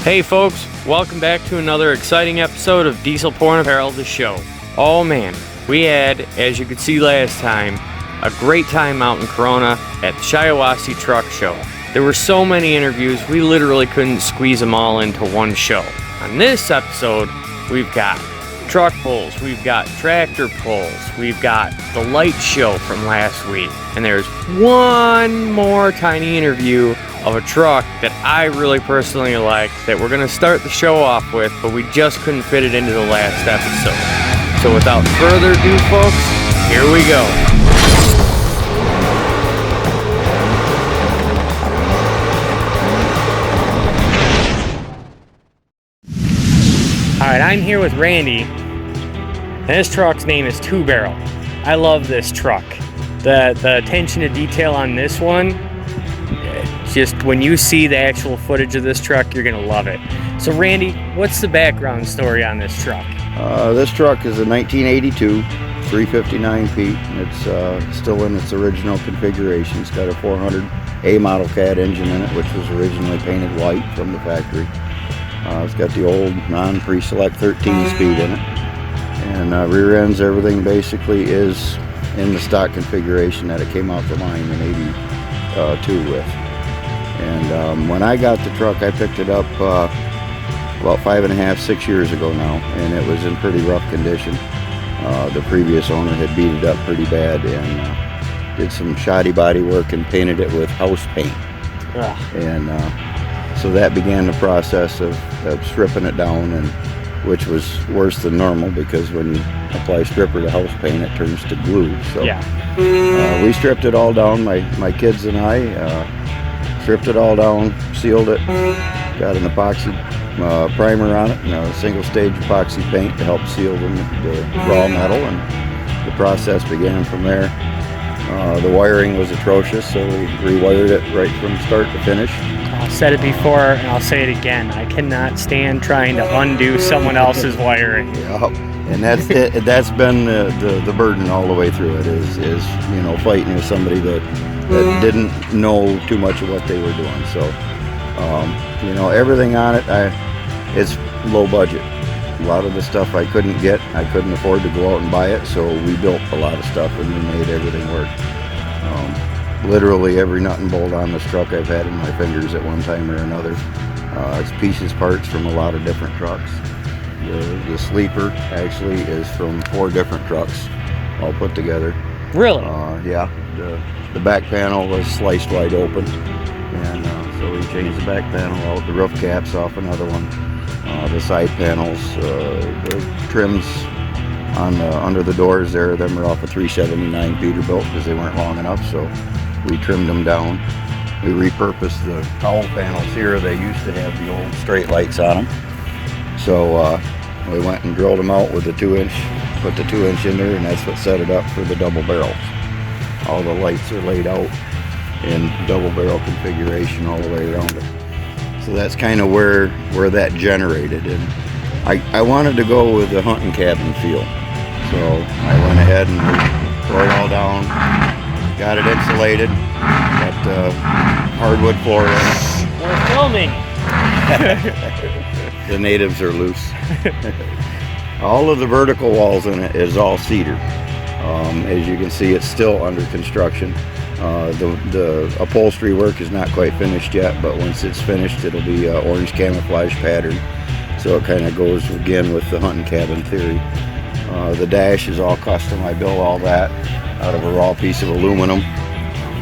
Hey folks, welcome back to another exciting episode of Diesel Porn Apparel, the show. Oh man, we had, as you could see last time, a great time out in Corunna at the Shiawassee Truck Show. There were so many interviews, we literally couldn't squeeze them all into one show. On this episode, we've got truck pulls, we've got tractor pulls, we've got the light show from last week, and there's one more tiny interview of a truck that I really personally like that we're going to start the show off with, but we just couldn't fit it into the last episode. So without further ado, folks, here we go. Alright, I'm here with Randy, and this truck's name is Two Barrel. I love this truck. The attention to detail on this one, just when you see the actual footage of this truck, you're gonna love it. So Randy, what's the background story on this truck? This truck is a 1982 359 feet, and it's still in its original configuration. It's got a 400 A model CAD engine in it, which was originally painted white from the factory. It's got the old non-pre-select 13 speed in it, and rear ends, everything basically is in the stock configuration that it came out the line in 82 with. And when I got the truck, I picked it up about 5.5, 6 years ago now, and it was in pretty rough condition. The previous owner had beat it up pretty bad and did some shoddy body work and painted it with house paint. And so that began the process of stripping it down, and which was worse than normal because when you apply stripper to house paint, it turns to glue. So we stripped it all down, my kids and I. Stripped it all down, sealed it, got an epoxy primer on it, and a single stage epoxy paint to help seal the raw metal, and the process began from there. The wiring was atrocious, so we rewired it right from start to finish. I've said it before and I'll say it again, I cannot stand trying to undo someone else's wiring. Yeah, and that's it. That's been the burden all the way through it, is you know, fighting with somebody that didn't know too much of what they were doing. So you know, everything on it, it's low budget. A lot of the stuff I couldn't get, I couldn't afford to go out and buy it, so we built a lot of stuff and we made everything work. Literally every nut and bolt on this truck I've had in my fingers at one time or another. It's pieces, parts from a lot of different trucks. The sleeper actually is from 4 different trucks all put together. Really? Yeah. The back panel was sliced wide open, and so we changed the back panel out, the roof caps off another one, the side panels, the trims on under the doors there, them are off a 379 Peterbilt because they weren't long enough, so we trimmed them down. We repurposed the cowl panels here. They used to have the old straight lights on them, so we went and drilled them out with the 2-inch, put the 2-inch in there, and that's what set it up for the double barrels. All the lights are laid out in double barrel configuration all the way around it. So that's kind of where that generated, and I wanted to go with the hunting cabin feel. So I went ahead and tore it all down, got it insulated, got hardwood floor in it. We're filming! The natives are loose. All of the vertical walls in it is all cedar. As you can see, it's still under construction. The upholstery work is not quite finished yet, but once it's finished, it'll be orange camouflage pattern. So it kind of goes again with the hunting cabin theory. The dash is all custom. I built all that out of a raw piece of aluminum.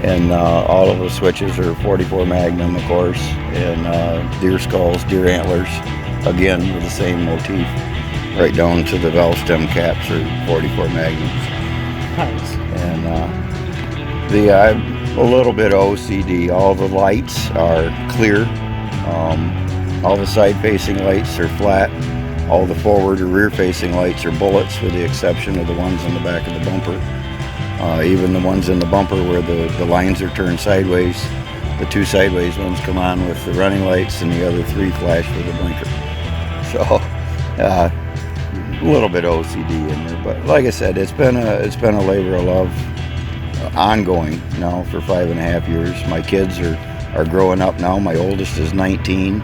And all of the switches are 44 Magnum, of course, and deer skulls, deer antlers, again with the same motif. Right down to the valve stem caps are 44 Magnums. Nice. And I'm a little bit OCD. All the lights are clear. All the side-facing lights are flat. All the forward or rear-facing lights are bullets, with the exception of the ones on the back of the bumper. Even the ones in the bumper where the lines are turned sideways, the 2 sideways ones come on with the running lights, and the other 3 flash with a blinker. So a little bit OCD in there, but like I said, it's been a labor of love, ongoing now for 5.5 years. My kids are growing up now. My oldest is 19.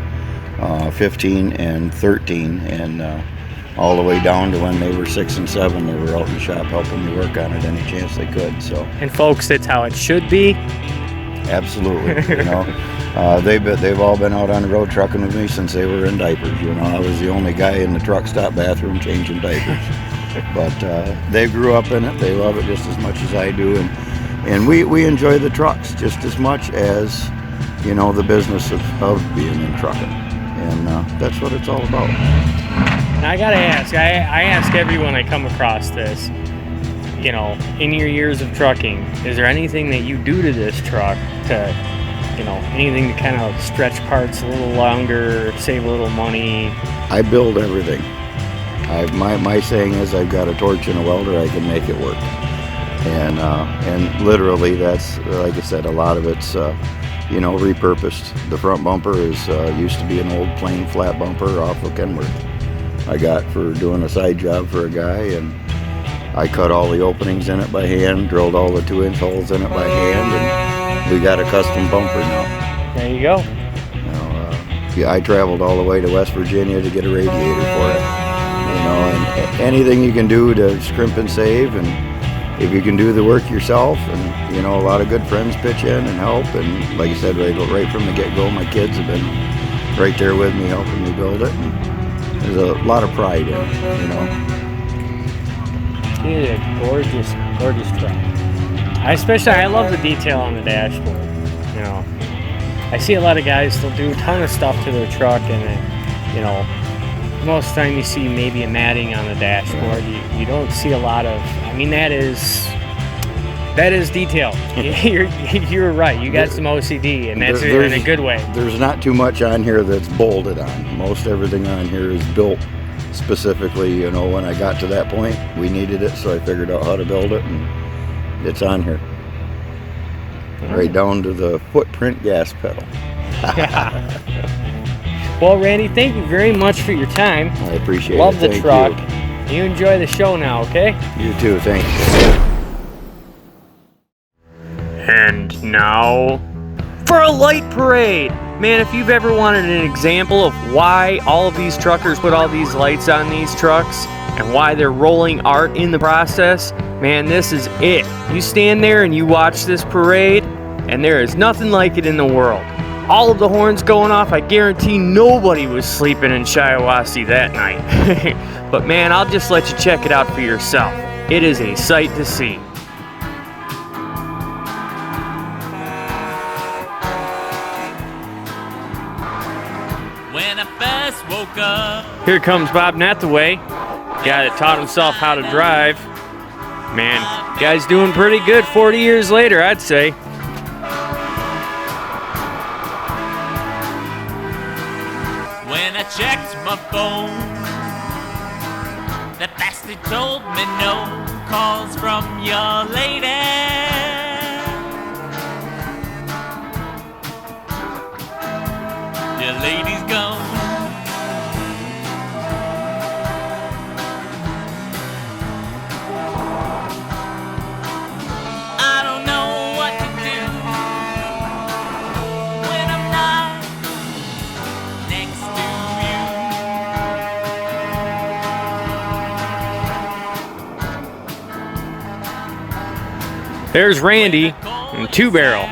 15 and 13, and all the way down to when they were 6 and 7. They were out in the shop helping me work on it any chance they could. So. And folks, that's how it should be. Absolutely, you know. They've all been out on the road trucking with me since they were in diapers. You know, I was the only guy in the truck stop bathroom changing diapers. But they grew up in it. They love it just as much as I do, and we enjoy the trucks just as much as, you know, the business of being in trucking, and that's what it's all about. Now I gotta ask. I ask everyone I come across this. You know, in your years of trucking, is there anything that you do to this truck to, you know, anything to kind of stretch parts a little longer, save a little money? I build everything. My saying is, I've got a torch and a welder, I can make it work. And literally, that's, like I said, a lot of it's you know, repurposed. The front bumper is used to be an old plain flat bumper off of Kenworth. I got for doing a side job for a guy, and I cut all the openings in it by hand, drilled all the 2-inch holes in it by hand, and we got a custom bumper now. There you go. Yeah, I traveled all the way to West Virginia to get a radiator for it. You know, and anything you can do to scrimp and save, and if you can do the work yourself, and, you know, a lot of good friends pitch in and help, and like I said, right from the get-go, my kids have been right there with me helping me build it, and there's a lot of pride in it, you know. It is a gorgeous truck. I love the detail on the dashboard. You know, I see a lot of guys, they'll do a ton of stuff to their truck, and then, you know, most of the time you see maybe a matting on the dashboard. You don't see a lot of, I mean, that is detail. You're right. You got some OCD, and that's in a good way. There's not too much on here that's bolted on. Most everything on here is built specifically. You know, when I got to that point, we needed it, so I figured out how to build it, and it's on here. Right down to the footprint gas pedal. Well, Randy, thank you very much for your time. I appreciate it. Love the Thank truck. You enjoy the show now, okay? You too, thanks. And now for a light parade. Man, if you've ever wanted an example of why all of these truckers put all these lights on these trucks and why they're rolling art in the process, man, this is it. You stand there and you watch this parade, and there is nothing like it in the world. All of the horns going off, I guarantee nobody was sleeping in Shiawassee that night. But man, I'll just let you check it out for yourself. It is a sight to see. When I first woke up, Here comes Bob Nathaway, guy that taught himself how to drive. Man, guy's doing pretty good 40 years later, I'd say. when I checked my phone, the bastard told me no calls from your lady. Your lady's gone. I don't know what to do when I'm not next to you. There's Randy and Two Barrel.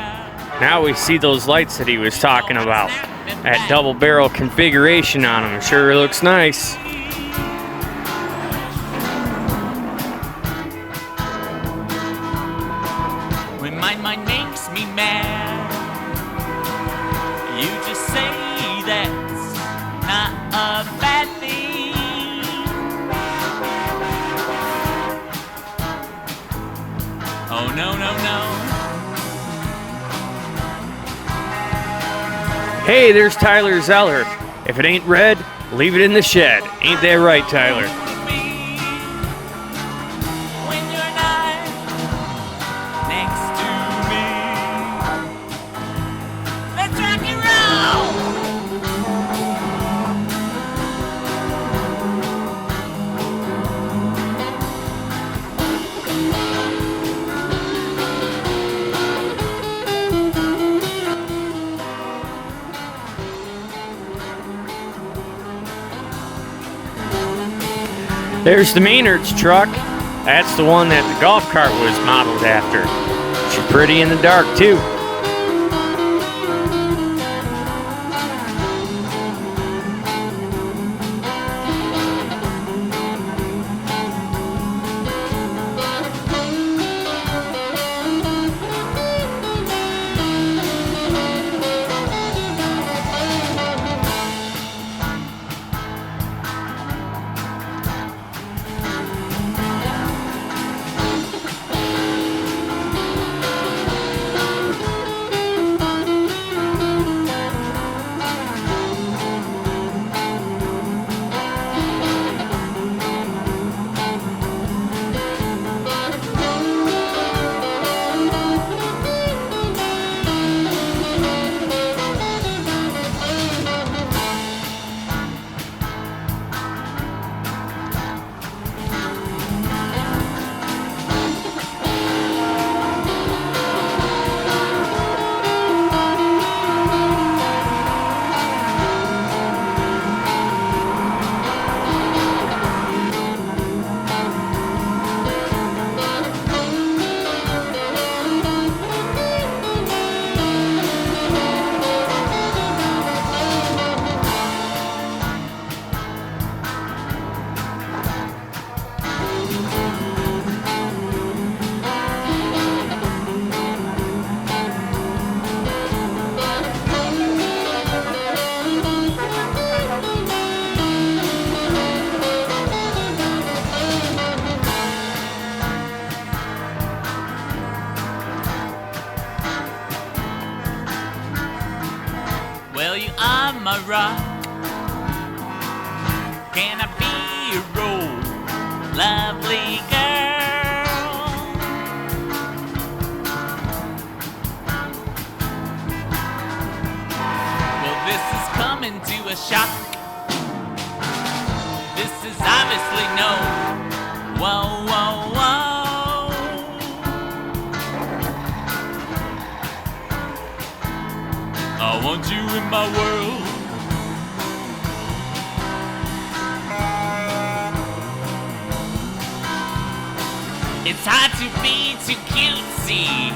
Now we see those lights that he was talking about. That double barrel configuration on them sure looks nice. When my mind makes me mad, you just say that's not a bad thing. Oh no, no, no. Hey, there's Tyler Zeller. If it ain't red, leave it in the shed. Ain't that right, Tyler? When you're not next to me, let's rock and roll. There's the Maynard's truck. That's the one that the golf cart was modeled after. She's pretty in the dark, too. Well, you are my rock. Can I be your role, lovely girl? Well, this is coming to a shock. This is obviously no. Whoa, whoa, whoa. I want you in my world. It's hard to be too cutesy,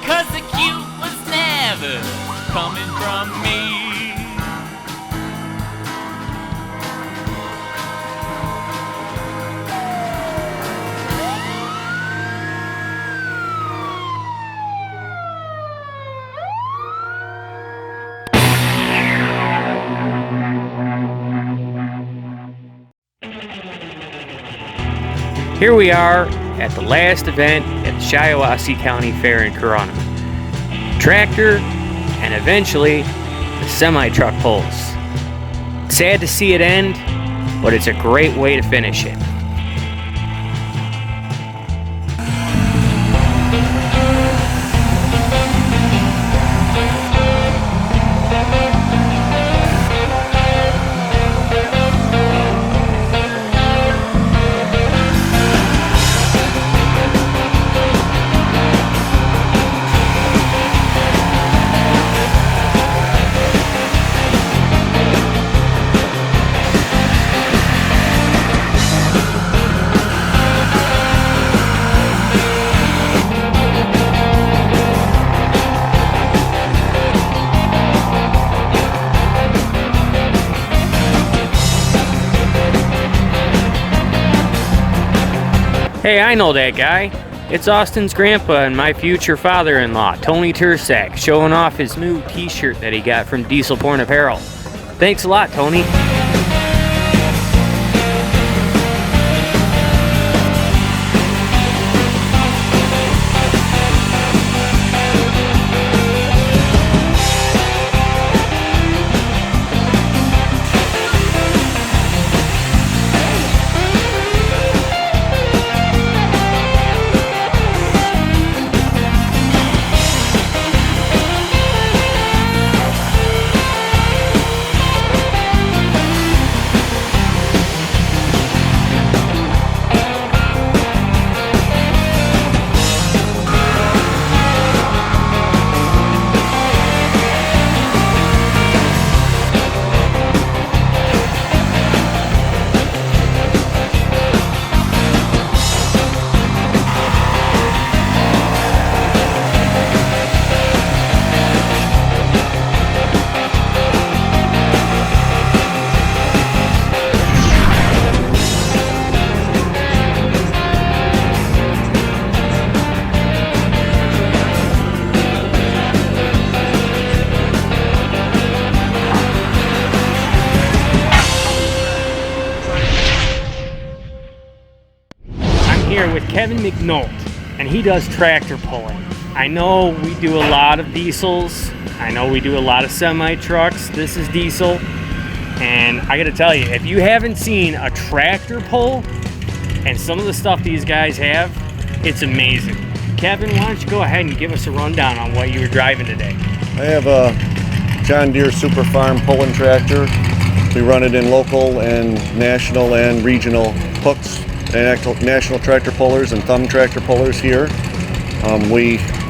'cause the cute was never coming from me. Here we are at the last event at the Shiawassee County Fair in Corunna. Tractor and eventually the semi-truck pulls. Sad to see it end, but it's a great way to finish it. Hey, I know that guy. It's Austin's grandpa and my future father-in-law, Tony Tursak, showing off his new t-shirt that he got from Diesel Porn Apparel. Thanks a lot, Tony. Kevin McNult, and he does tractor pulling. I know we do a lot of diesels. I know we do a lot of semi-trucks. This is diesel. And I gotta tell you, if you haven't seen a tractor pull and some of the stuff these guys have, it's amazing. Kevin, why don't you go ahead and give us a rundown on what you were driving today? I have a John Deere Super Farm pulling tractor. We run it in local and national and regional hooks and national tractor pullers and thumb tractor pullers here.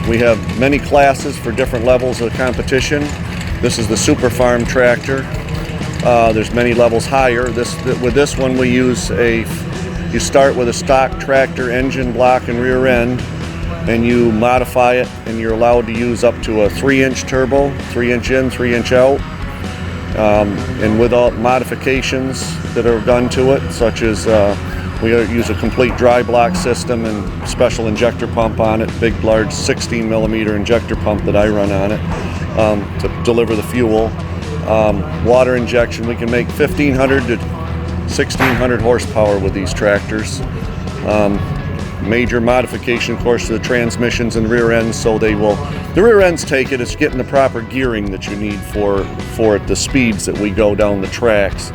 We have many classes for different levels of competition. This is the Super Farm tractor. There's many levels higher. With this one we use you start with a stock tractor engine, block, and rear end, and you modify it, and you're allowed to use up to a 3-inch turbo, 3-inch in, 3-inch out. And with all modifications that are done to it, such as we use a complete dry block system and special injector pump on it, big, large 16 millimeter injector pump that I run on it to deliver the fuel. Water injection, we can make 1,500 to 1,600 horsepower with these tractors. Major modification, of course, to the transmissions and rear ends, so the rear ends take it. It's getting the proper gearing that you need for it, the speeds that we go down the tracks.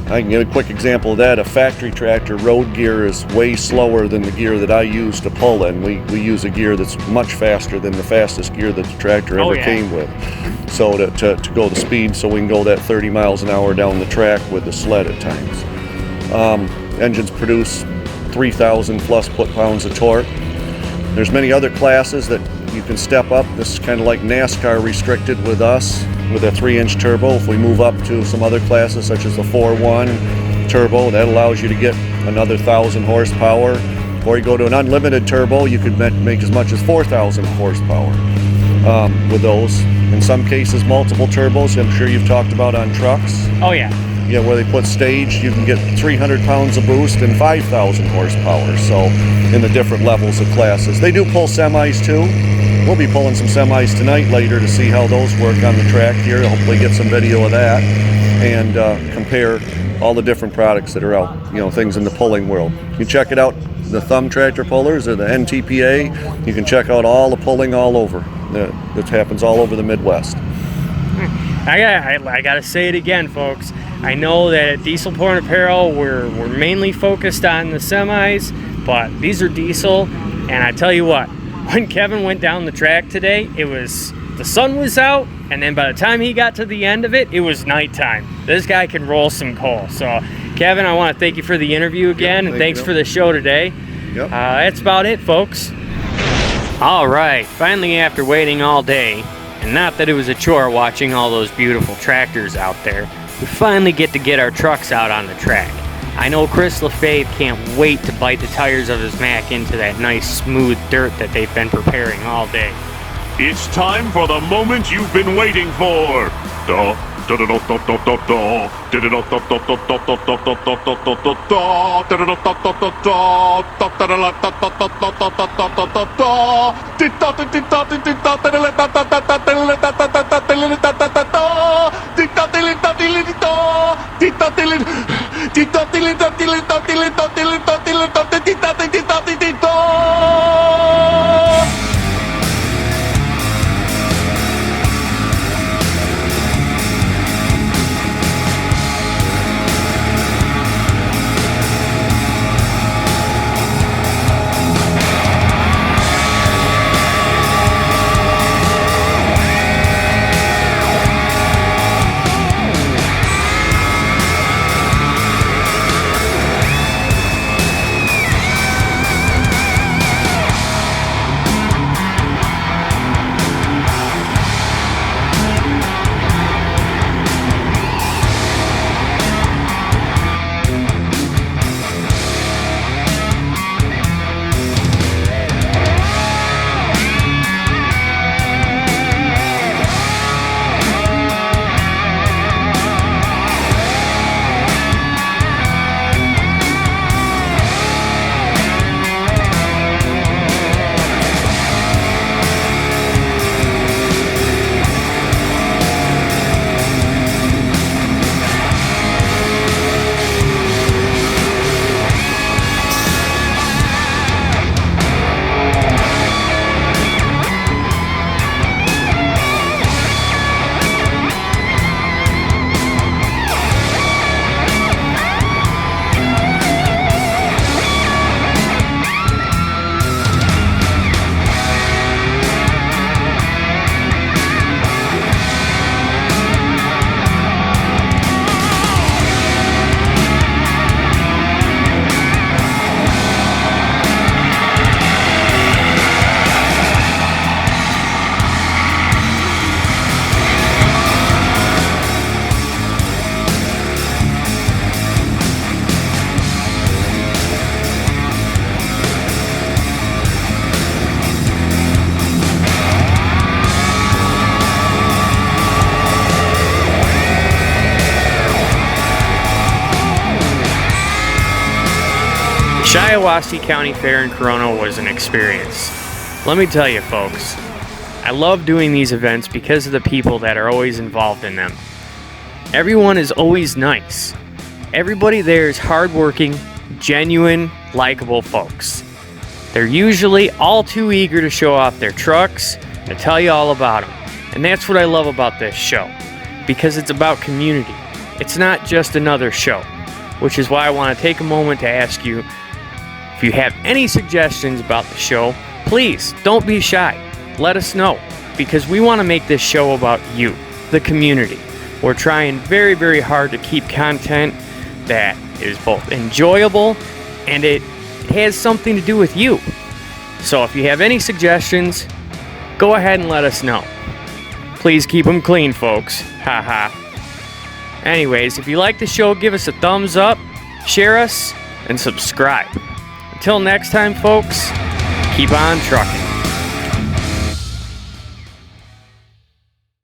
I can give a quick example of that. A factory tractor road gear is way slower than the gear that I use to pull in. We use a gear that's much faster than the fastest gear that the tractor ever came with. So to go the speed, so we can go that 30 miles an hour down the track with the sled at times. Engines produce 3,000 plus foot-pounds of torque. There's many other classes that you can step up. This is kind of like NASCAR restricted with us, with a 3-inch turbo. If we move up to some other classes, such as the 4.1 turbo, that allows you to get another 1,000 horsepower. Or you go to an unlimited turbo, you could make as much as 4,000 horsepower with those. In some cases, multiple turbos, I'm sure you've talked about on trucks. Oh yeah. Yeah, where they put stage, you can get 300 pounds of boost and 5,000 horsepower, so in the different levels of classes. They do pull semis too. We'll be pulling some semis tonight later to see how those work on the track here. Hopefully get some video of that and compare all the different products that are out, things in the pulling world. You check it out, the thumb tractor pullers or the NTPA, you can check out all the pulling all over. That happens all over the Midwest. I gotta say it again, folks. I know that at Diesel Porn Apparel, we're mainly focused on the semis, but these are diesel. And I tell you what, when Kevin went down the track today, the sun was out, and then by the time he got to the end of it, it was nighttime. This guy can roll some coal. So, Kevin, I want to thank you for the interview again, and thanks for the show today. Yep. That's about it, folks. All right, finally, after waiting all day, and not that it was a chore watching all those beautiful tractors out there, we finally get our trucks out on the track. I know Chris LaFave can't wait to bite the tires of his Mack into that nice smooth dirt that they've been preparing all day. It's time for the moment you've been waiting for. Shiawassee County Fair in Corunna was an experience. Let me tell you, folks, I love doing these events because of the people that are always involved in them. Everyone is always nice. Everybody there is hardworking, genuine, likable folks. They're usually all too eager to show off their trucks and tell you all about them. And that's what I love about this show, because it's about community. It's not just another show, which is why I want to take a moment to ask you, if you have any suggestions about the show, please don't be shy. Let us know, because we want to make this show about you, the community. We're trying very, very hard to keep content that is both enjoyable and it has something to do with you. So if you have any suggestions, go ahead and let us know. Please keep them clean, folks. Haha. Anyways, if you like the show, give us a thumbs up, share us, and subscribe. Until next time, folks, keep on trucking.